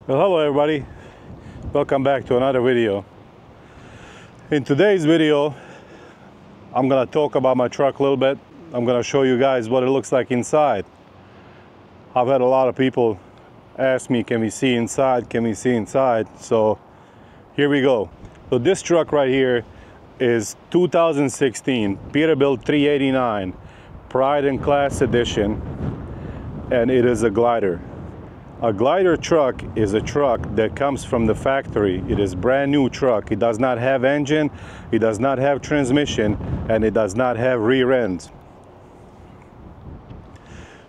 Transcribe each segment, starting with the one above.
Well, hello everybody, welcome back to another video. In today's video I'm gonna talk about my truck a little bit. I'm gonna show you guys what it looks like inside. I've had a lot of people ask me, can we see inside, so here we go. So this truck right here is 2016 Peterbilt 389 Pride and Class Edition, and it is a glider. A glider truck is a truck that comes from the factory. It is brand new truck. It does not have engine, it does not have transmission, and it does not have rear ends.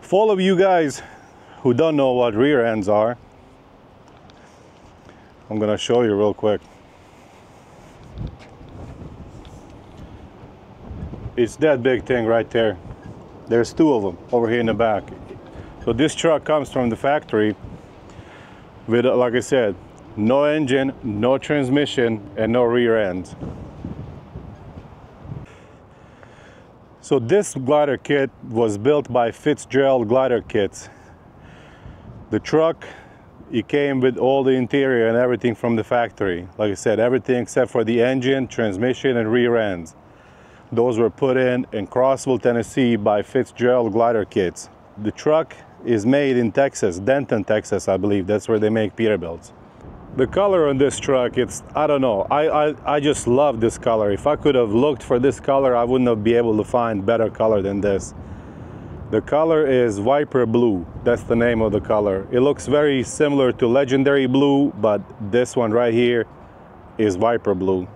For all of you guys who don't know what rear ends are, I'm gonna show you real quick. It's that big thing right there. There's two of them over here in the back. So this truck comes from the factory with, like I said, no engine, no transmission, and no rear ends. So this glider kit was built by Fitzgerald Glider Kits. The truck, it came with all the interior and everything from the factory. Like I said, everything except for the engine, transmission, and rear ends. Those were put in Crossville, Tennessee by Fitzgerald Glider Kits. The truck is made in Texas, Denton, Texas, I believe. That's where they make Peterbilts. The color on this truck, it's, I don't know, I just love this color. If I could have looked for this color, I wouldn't have been able to find better color than this. The color is Viper Blue. That's the name of the color. It looks very similar to Legendary Blue, but this one right here is Viper Blue.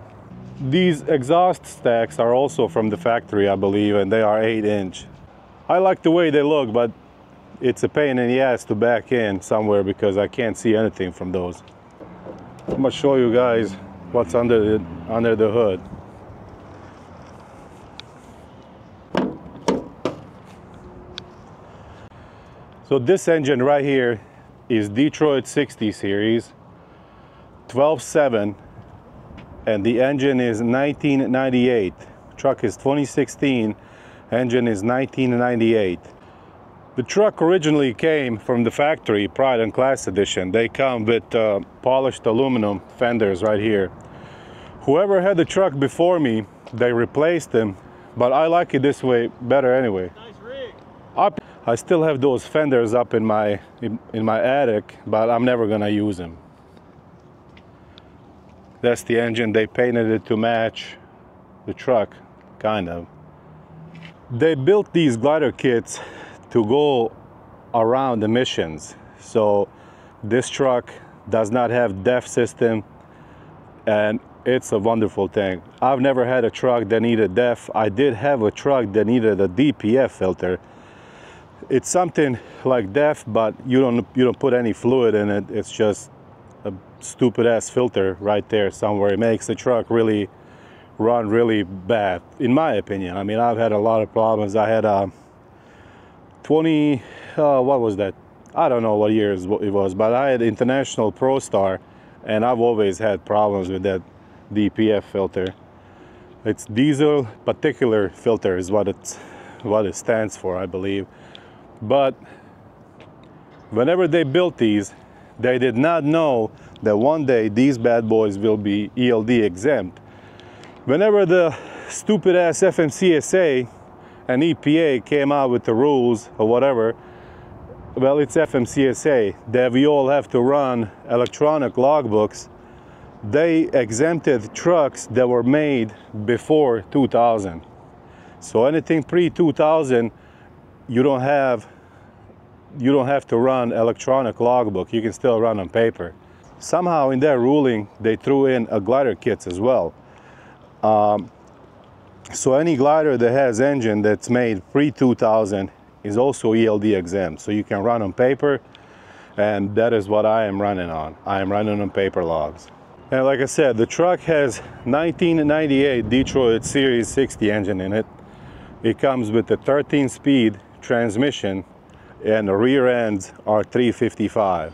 These exhaust stacks are also from the factory, I believe, and they are 8-inch. I like the way they look, but it's a pain in the ass to back in somewhere because I can't see anything from those. I'm gonna show you guys what's under the hood. So this engine right here is Detroit 60 series 12.7, and the engine is 1998. Truck is 2016, engine is 1998. The truck originally came from the factory, Pride and Class Edition. They come with polished aluminum fenders right here. Whoever had the truck before me, they replaced them, but I like it this way better anyway. Nice rig. I still have those fenders up in my attic, but I'm never gonna use them. That's the engine. They painted it to match the truck, kind of. They built these glider kits to go around emissions. So this truck does not have DEF system, and it's a wonderful thing. I've never had a truck that needed DEF. I did have a truck that needed a DPF filter. It's something like DEF, but you don't put any fluid in it. It's just a stupid ass filter right there somewhere. It makes the truck really run really bad, in my opinion. I mean, I've had a lot of problems. I had a 20, what was that? I don't know what year it was, but I had International Pro Star, and I've always had problems with that DPF filter. It's diesel particular filter is what it stands for, I believe. But whenever they built these, they did not know that one day these bad boys will be ELD exempt. Whenever the stupid ass FMCSA and EPA came out with the rules or whatever, well, it's FMCSA, that we all have to run electronic logbooks. They exempted trucks that were made before 2000. So anything pre-2000, you don't have to run electronic logbook. You can still run on paper. Somehow in their ruling, they threw in a glider kits as well. So any glider that has engine that's made pre-2000 is also ELD exempt. So you can run on paper, and that is what I am running on. I am running on paper logs. And like I said, the truck has 1998 Detroit Series 60 engine in it. It comes with a 13-speed transmission, and the rear ends are 355.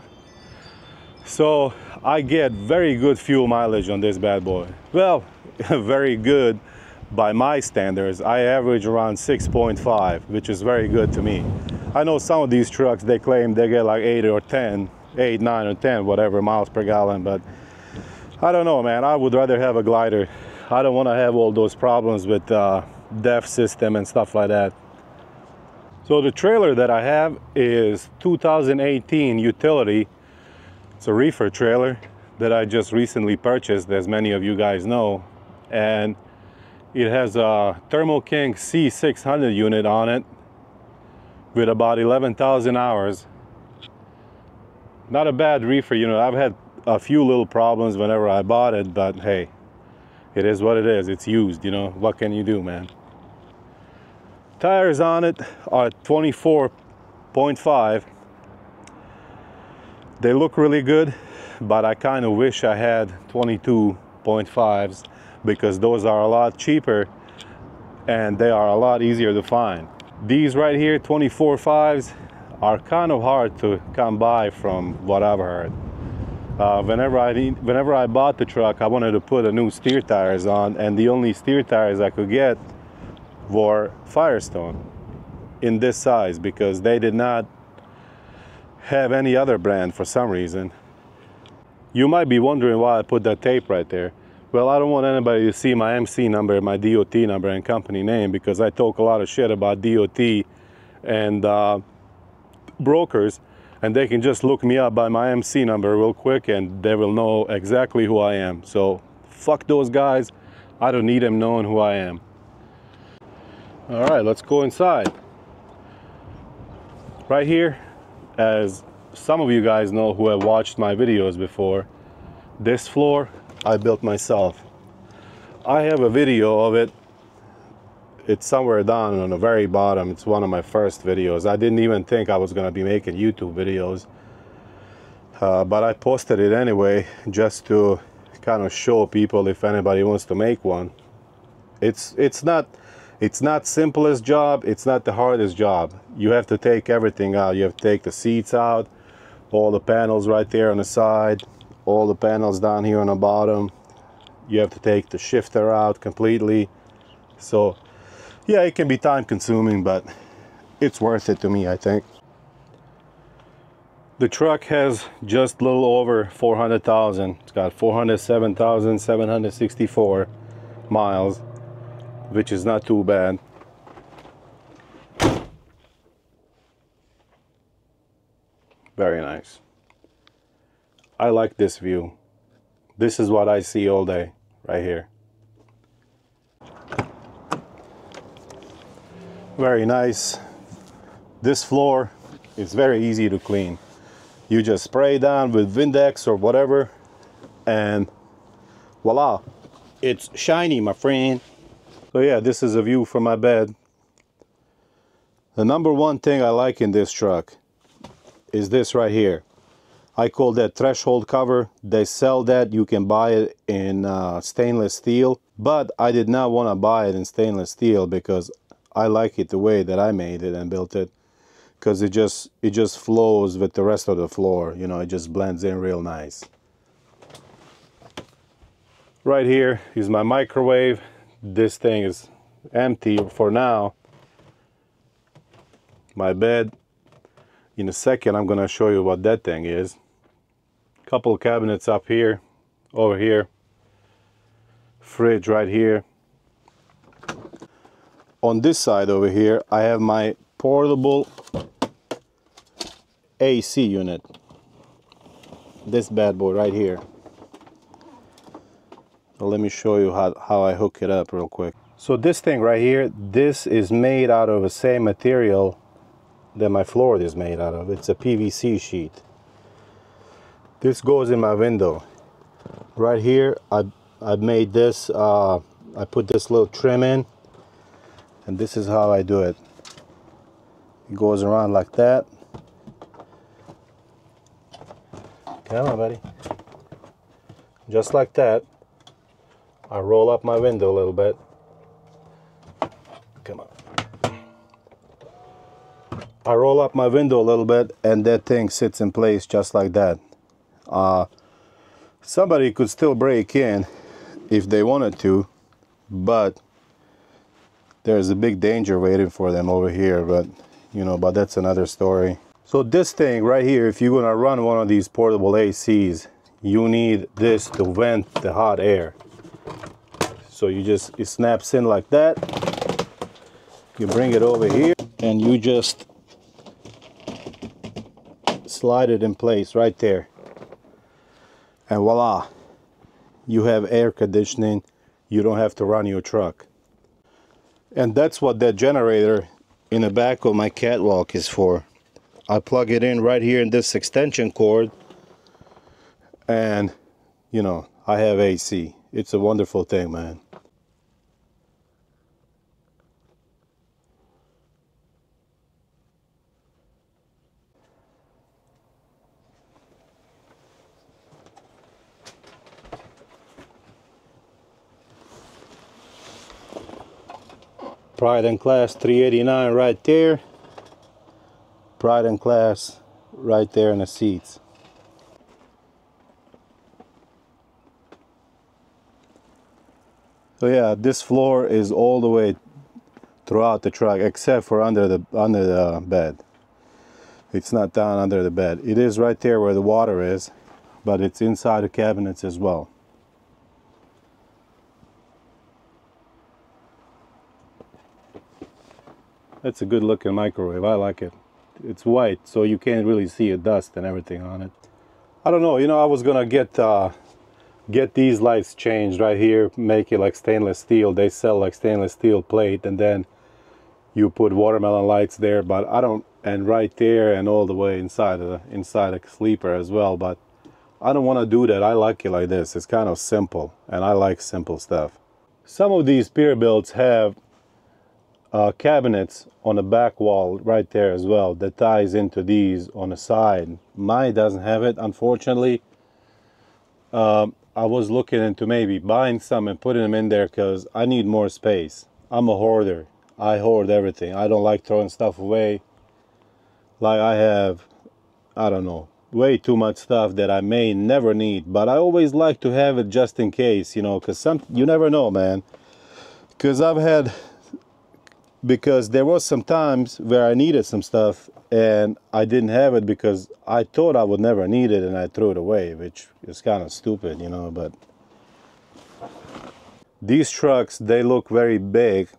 So I get very good fuel mileage on this bad boy. Well, very good by my standards. I average around 6.5, which is very good to me. I know some of these trucks, they claim they get like 8 or 10, 8, 9, or 10, whatever miles per gallon. But I don't know, man. I would rather have a glider. I don't want to have all those problems with DEF system and stuff like that. So the trailer that I have is 2018 utility. It's a reefer trailer that I just recently purchased, as many of you guys know. And it has a Thermo King C600 unit on it with about 11,000 hours. Not a bad reefer unit. I've had a few little problems whenever I bought it, but hey, it is what it is. It's used, you know. What can you do, man? Tires on it are 24.5. They look really good, but I kind of wish I had 22.5s because those are a lot cheaper and they are a lot easier to find. These right here, 24.5s, are kind of hard to come by from what I've heard. Whenever I bought the truck, I wanted to put a new steer tires on, and the only steer tires I could get were Firestone in this size because they did not have any other brand for some reason. You might be wondering why I put that tape right there. Well, I don't want anybody to see my MC number, my DOT number, and company name because I talk a lot of shit about DOT and brokers, and they can just look me up by my MC number real quick and they will know exactly who I am. So fuck those guys. I don't need them knowing who I am. All right, let's go inside. Right here, as some of you guys know who have watched my videos before, this floor I built myself. I have a video of it. It's somewhere down on the very bottom. It's one of my first videos. I didn't even think I was going to be making YouTube videos, but I posted it anyway just to kind of show people if anybody wants to make one. It's not simplest job. It's not the hardest job. You have to take everything out. You have to take the seats out, all the panels right there on the side, all the panels down here on the bottom. You have to take the shifter out completely. So yeah, it can be time consuming, but it's worth it to me, I think. The truck has just a little over 400,000. It's got 407,764 miles, which is not too bad. Very nice. I like this view. This is what I see all day, right here. Very nice. This floor is very easy to clean. You just spray down with Windex or whatever, and voila, it's shiny, my friend. So yeah, this is a view from my bed. The number one thing I like in this truck is this right here. I call that threshold cover. They sell that. You can buy it in stainless steel, but I did not want to buy it in stainless steel because I like it the way that I made it and built it, because it just flows with the rest of the floor. You know, it just blends in real nice. Right here is my microwave. This thing is empty for now. My bed. In a second, I'm gonna show you what that thing is. Couple cabinets up here, over here. Fridge right here. On this side over here, I have my portable AC unit. This bad boy right here. So let me show you how I hook it up real quick. So this thing right here, this is made out of the same material that my floor is made out of. It's a PVC sheet. This goes in my window. Right here, I've made this, I put this little trim in, and this is how I do it. It goes around like that. Come on, buddy. Just like that. I roll up my window a little bit. Come on. I roll up my window a little bit and that thing sits in place just like that. Somebody could still break in if they wanted to, but there's a big danger waiting for them over here, but you know, but that's another story. So this thing right here, if you're gonna run one of these portable ACs, you need this to vent the hot air. So it snaps in like that. You bring it over here and you just slide it in place right there. And voila, you have air conditioning. You don't have to run your truck. And that's what that generator in the back of my catwalk is for. I plug it in right here in this extension cord, and you know, I have AC. It's a wonderful thing, man. Pride and Class 389 right there. Pride and Class right there in the seats. So yeah, this floor is all the way throughout the truck except for under the bed. It's not down under the bed. It is right there where the water is, but it's inside the cabinets as well. That's a good looking microwave. I like it. It's white, so you can't really see the dust and everything on it. I don't know, you know, I was gonna get these lights changed right here, make it like stainless steel. They sell like stainless steel plate, and then you put watermelon lights there, but I don't, and right there and all the way inside the sleeper as well, but I don't want to do that. I like it like this. It's kind of simple, and I like simple stuff. Some of these Peterbilts have cabinets on the back wall right there as well that ties into these on the side. Mine doesn't have it, unfortunately. I was looking into maybe buying some and putting them in there because I need more space. I'm a hoarder. I hoard everything. I don't like throwing stuff away. Like I have, I don't know, way too much stuff that I may never need, but I always like to have it just in case, you know, because you never know, man. Because there was some times where I needed some stuff and I didn't have it because I thought I would never need it and I threw it away, which is kind of stupid, you know. But these trucks, they look very big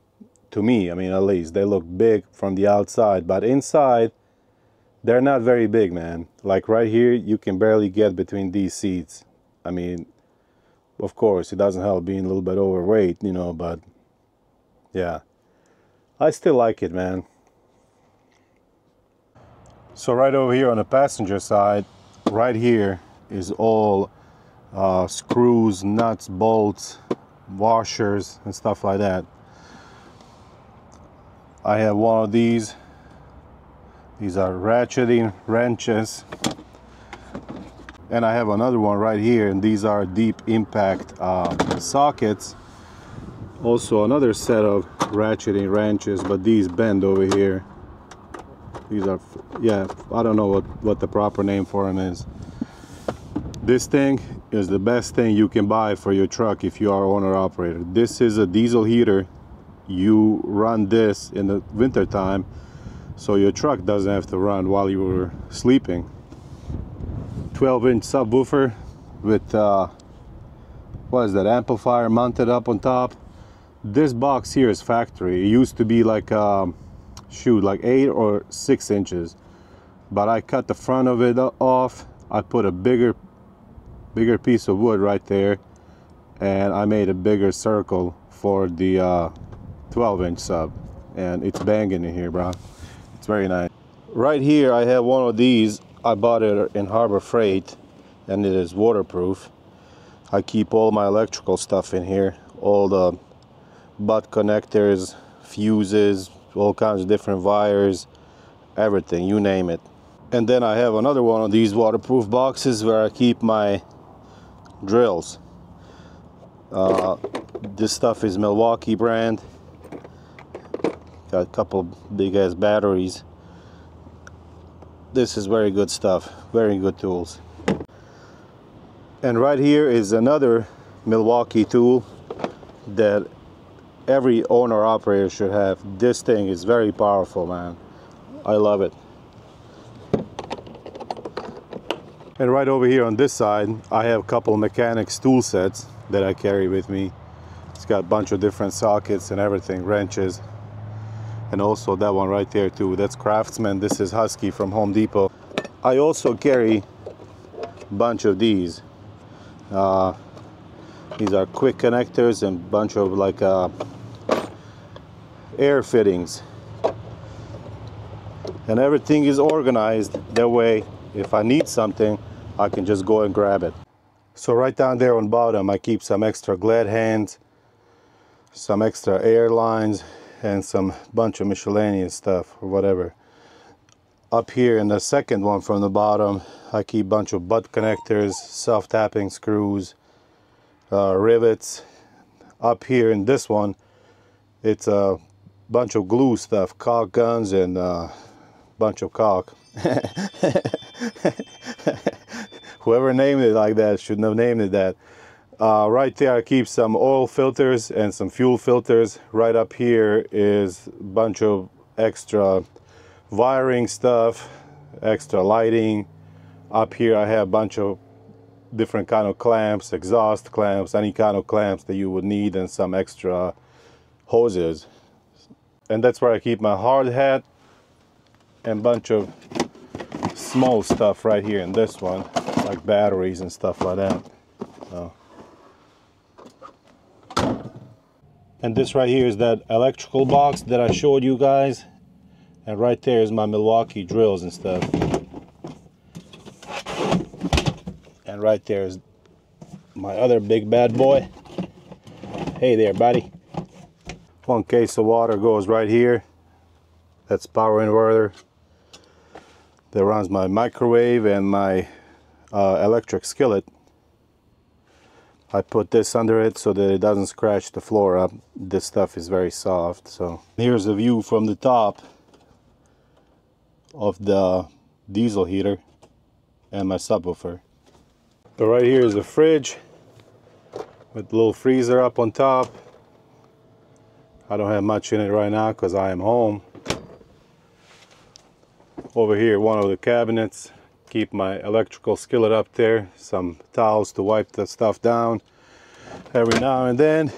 to me. I mean, at least they look big from the outside, but inside they're not very big, man. Like right here, you can barely get between these seats. I mean, of course, it doesn't help being a little bit overweight, you know, but yeah. I still like it, man. So right over here on the passenger side, right here is all screws, nuts, bolts, washers, and stuff like that. I have one of these. These are ratcheting wrenches. And I have another one right here, and these are deep impact sockets. Also another set of ratcheting wrenches, but these bend over here. These are, yeah, I don't know what the proper name for them is. This thing is the best thing you can buy for your truck if you are owner operator. This is a diesel heater. You run this in the winter time, so your truck doesn't have to run while you were sleeping. 12-inch subwoofer with what is that, amplifier mounted up on top. This box here is factory. It used to be like like 8 or 6 inches, but I cut the front of it off. I put a bigger piece of wood right there, and I made a bigger circle for the 12-inch sub, and it's banging in here, bro. It's very nice. Right here I have one of these. I bought it in Harbor Freight, and it is waterproof. I keep all my electrical stuff in here, all the butt connectors, fuses, all kinds of different wires, everything, you name it. And then I have another one of these waterproof boxes where I keep my drills. This stuff is Milwaukee brand. Got a couple big ass batteries. This is very good stuff, very good tools. And right here is another Milwaukee tool that every owner operator should have. This thing is very powerful, man. I love it. And right over here on this side, I have a couple mechanics tool sets that I carry with me. It's got a bunch of different sockets and everything, wrenches. And also that one right there too, that's Craftsman. This is Husky from Home Depot. I also carry a bunch of these. These are quick connectors and a bunch of like air fittings. And everything is organized that way. If I need something, I can just go and grab it. So right down there on bottom, I keep some extra glad hands, some extra air lines, and some bunch of miscellaneous stuff or whatever. Up here in the second one from the bottom, I keep a bunch of butt connectors, self-tapping screws, rivets. Up here in this one, it's a bunch of glue stuff, caulk guns and bunch of caulk. Whoever named it like that shouldn't have named it that. Right there I keep some oil filters and some fuel filters. Right up here is a bunch of extra wiring stuff, extra lighting. Up here I have a bunch of different kind of clamps, exhaust clamps, any kind of clamps that you would need, and some extra hoses. And that's where I keep my hard hat and a bunch of small stuff right here in this one, like batteries and stuff like that. So. And this right here is that electrical box that I showed you guys. And right there is my Milwaukee drills and stuff. And right there is my other big bad boy. Hey there, buddy. One case of water goes right here. That's power inverter that runs my microwave and my electric skillet. I put this under it so that it doesn't scratch the floor up. This stuff is very soft. So here's a view from the top of the diesel heater and my subwoofer. So right here is a fridge with a little freezer up on top. I don't have much in it right now because I am home. Over here, one of the cabinets. Keep my electrical skillet up there. Some towels to wipe the stuff down every now and then.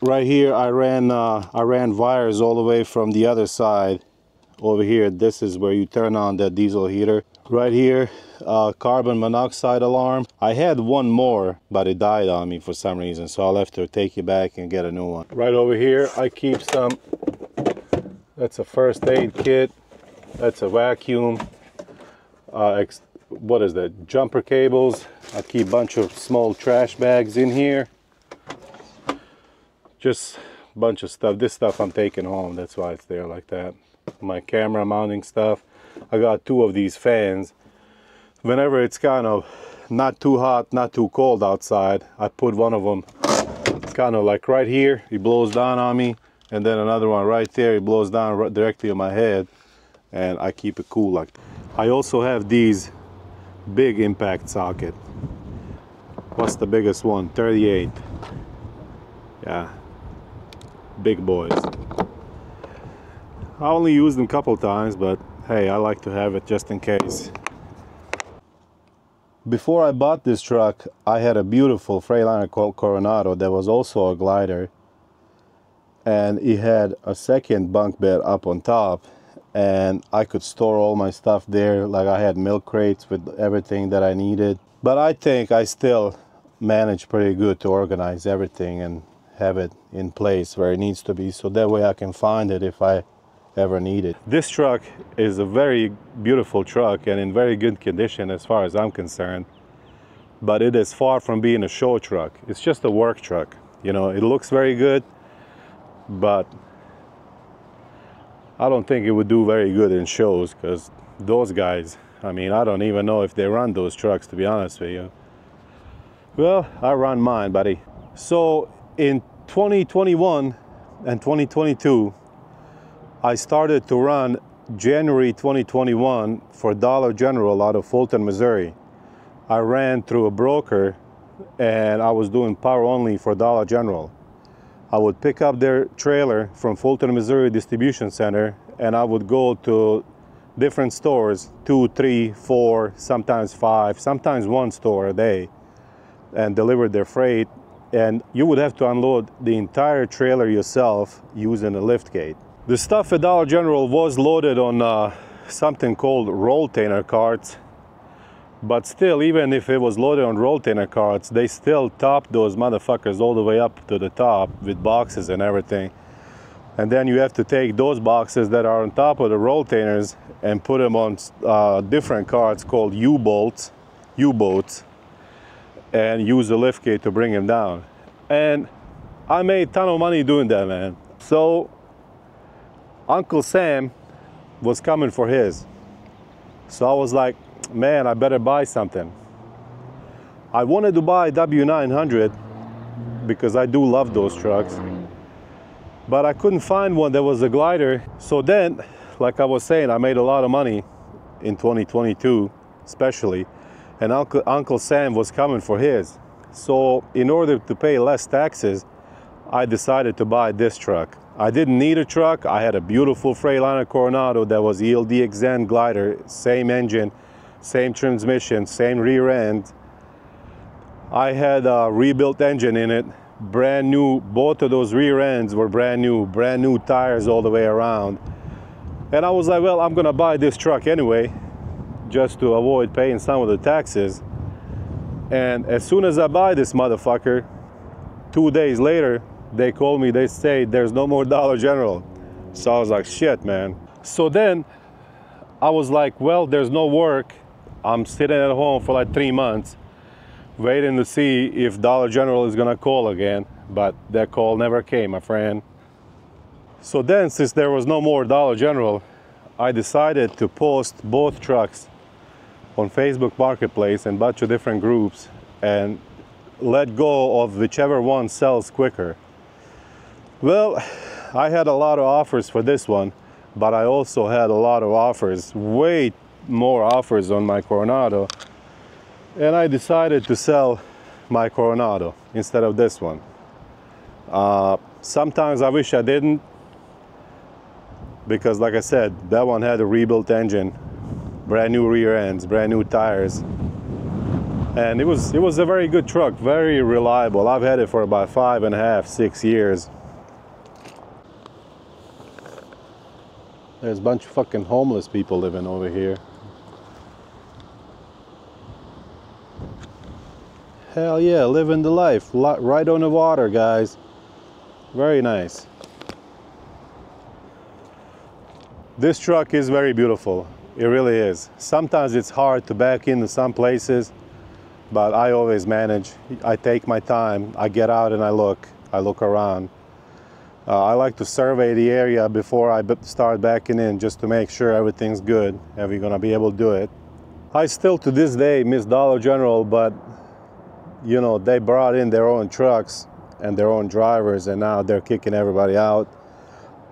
Right here, I ran wires all the way from the other side. Over here, this is where you turn on the diesel heater. Right here, carbon monoxide alarm. I had one more, but it died on me for some reason, so I'll have to take it back and get a new one. Right over here, I keep some. That's a first aid kit. That's a vacuum. What is that? Jumper cables. I keep a bunch of small trash bags in here. Just a bunch of stuff. This stuff I'm taking home. That's why it's there like that. My camera mounting stuff. I got two of these fans. Whenever it's kind of not too hot, not too cold outside, I put one of them. It's kind of like right here. It blows down on me. And then another one right there. It blows down directly on my head. And I keep it cool like that. I also have these big impact socket. What's the biggest one? 38. Yeah, big boys. I only used them a couple times, but hey, I like to have it just in case. Before I bought this truck, I had a beautiful Freightliner called Coronado that was also a glider, and it had a second bunk bed up on top. And I could store all my stuff there, like I had milk crates with everything that I needed. But I think I still managed pretty good to organize everything and have it in place where it needs to be, so that way I can find it if I ever need it. This truck is a very beautiful truck and in very good condition as far as I'm concerned. But it is far from being a show truck. It's just a work truck. You know, it looks very good, but I don't think it would do very good in shows, because those guys, I mean, I don't even know if they run those trucks, to be honest with you. Well, I run mine, buddy. So in 2021 and 2022, I started to run January 2021 for Dollar General out of Fulton, Missouri. I ran through a broker and I was doing power only for Dollar General. I would pick up their trailer from Fulton, Missouri distribution center, and I would go to different stores, 2, 3, 4, sometimes 5, sometimes one store a day, and delivered their freight. And you would have to unload the entire trailer yourself using a lift gate. The stuff at Dollar General was loaded on something called rolltainer carts, but still, even if it was loaded on rolltainer carts, they still topped those motherfuckers all the way up to the top with boxes and everything. And then you have to take those boxes that are on top of the rolltainers and put them on different carts called U-boats, and use the lift gate to bring them down. And I made a ton of money doing that, man. So Uncle Sam was coming for his. So I was like, man, I better buy something. I wanted to buy W900 because I do love those trucks, but I couldn't find one that was a glider. So then, like I was saying, I made a lot of money in 2022, especially, and Uncle Sam was coming for his. So in order to pay less taxes, I decided to buy this truck. I didn't need a truck. I had a beautiful Freightliner Coronado that was ELD-XN glider, same engine, same transmission, same rear end. I had a rebuilt engine in it, brand new. Both of those rear ends were brand new tires all the way around. And I was like, well, I'm gonna buy this truck anyway, just to avoid paying some of the taxes. And as soon as I buy this motherfucker, 2 days later, they call me, they say there's no more Dollar General. So I was like, shit, man. So then I was like, well, there's no work. I'm sitting at home for like 3 months, waiting to see if Dollar General is gonna call again, but that call never came, my friend. So then, since there was no more Dollar General, I decided to post both trucks on Facebook Marketplace and a bunch of different groups and let go of whichever one sells quicker. Well, I had a lot of offers for this one, but I also had a lot of offers, way more offers on my Coronado, and I decided to sell my Coronado instead of this one. Sometimes I wish I didn't, because like I said, that one had a rebuilt engine, brand new rear ends, brand new tires, and it was a very good truck, very reliable. I've had it for about 5.5, 6 years. There's a bunch of fucking homeless people living over here. Hell yeah, living the life, right on the water, guys. Very nice. This truck is very beautiful. It really is. Sometimes it's hard to back into some places, but I always manage. I take my time. I get out and I look around. I like to survey the area before I start backing in, just to make sure everything's good, and we're gonna be able to do it. I still to this day miss Dollar General, but you know, they brought in their own trucks and their own drivers, and now they're kicking everybody out.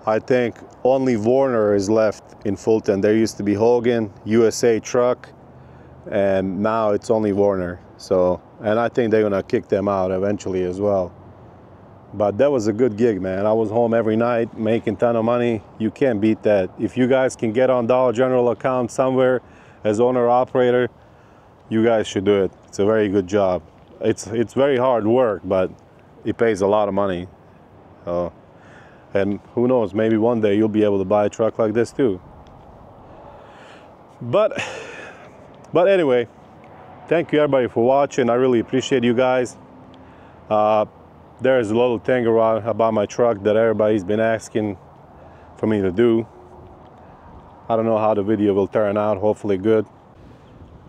I think only Warner is left in Fulton. There used to be Hogan, USA Truck, and now it's only Warner. So, and I think they're gonna kick them out eventually as well. But that was a good gig, man. I was home every night making a ton of money. You can't beat that. If you guys can get on Dollar General account somewhere as owner operator, you guys should do it. It's a very good job. It's very hard work, but it pays a lot of money. And who knows, maybe one day you'll be able to buy a truck like this too. But anyway, thank you everybody for watching. I really appreciate you guys. There's a little thing around about my truck that everybody's been asking for me to do. I don't know how the video will turn out, hopefully good.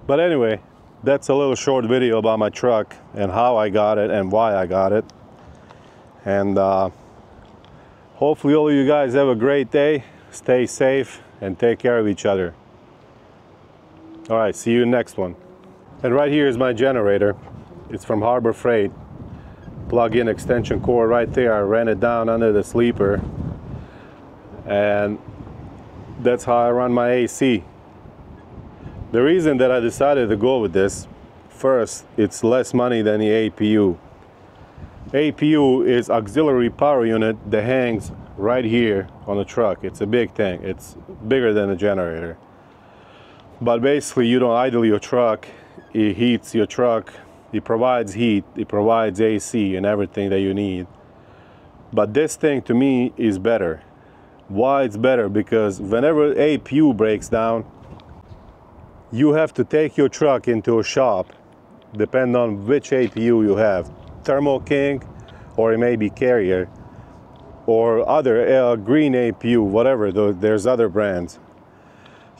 But anyway, that's a little short video about my truck and how I got it and why I got it. And hopefully all of you guys have a great day. Stay safe and take care of each other. All right, see you in the next one. And right here is my generator. It's from Harbor Freight. Plug-in extension cord right there. I ran it down under the sleeper, and that's how I run my AC. The reason that I decided to go with this, first, it's less money than the APU. APU is auxiliary power unit that hangs right here on the truck. It's a big thing. It's bigger than a generator. But basically you don't idle your truck. It heats your truck. It provides heat. It provides AC and everything that you need. But this thing to me is better. Why it's better? Because whenever APU breaks down, you have to take your truck into a shop, depending on which APU you have. Thermo King, or it may be Carrier, or other green APU, whatever, there's other brands.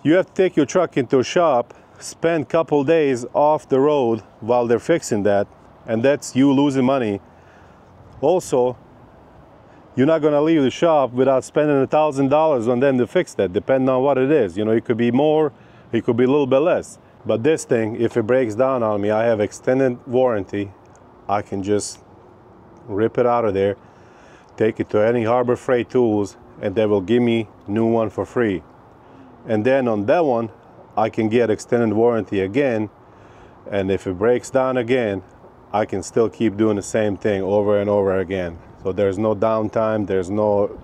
You have to take your truck into a shop, spend a couple days off the road while they're fixing that, and that's you losing money. Also, you're not going to leave the shop without spending $1,000 on them to fix that, depending on what it is. You know, it could be more, it could be a little bit less. But this thing, if it breaks down on me, I have extended warranty. I can just rip it out of there, take it to any Harbor Freight Tools, and they will give me a new one for free. And then on that one, I can get extended warranty again. And if it breaks down again, I can still keep doing the same thing over and over again. So there's no downtime, there's no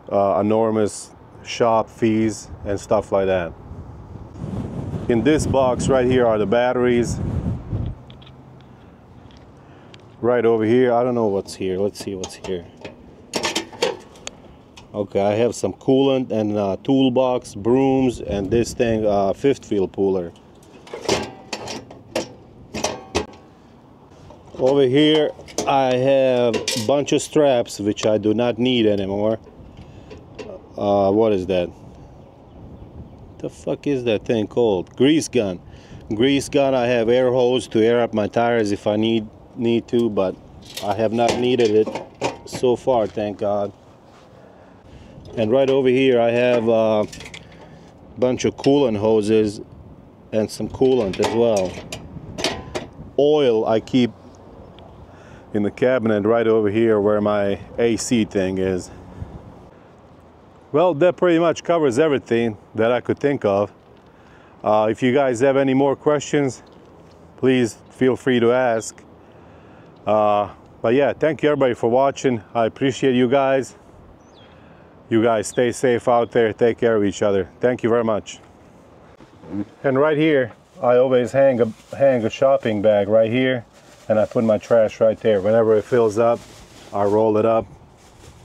enormous shop fees and stuff like that. In this box right here are the batteries. Right over here, I don't know what's here. Let's see what's here. Okay, I have some coolant and toolbox, brooms, and this thing, fifth wheel puller. Over here I have a bunch of straps which I do not need anymore. What is that? The fuck is that thing called? Grease gun. Grease gun. I have air hose to air up my tires if I need to, but I have not needed it so far, thank God. And right over here I have a bunch of coolant hoses and some coolant as well. Oil I keep in the cabinet right over here where my AC thing is. Well, that pretty much covers everything that I could think of. If you guys have any more questions, please feel free to ask. But yeah, thank you everybody for watching. I appreciate you guys. You guys stay safe out there. Take care of each other. Thank you very much. And right here, I always hang a shopping bag right here, and I put my trash right there. Whenever it fills up, I roll it up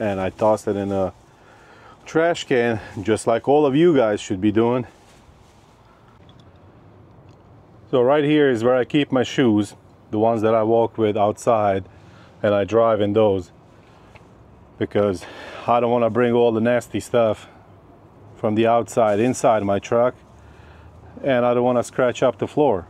and I toss it in a trash can, just like all of you guys should be doing. So right here is where I keep my shoes, the ones that I walk with outside, and I drive in those because I don't want to bring all the nasty stuff from the outside inside my truck, and I don't want to scratch up the floor.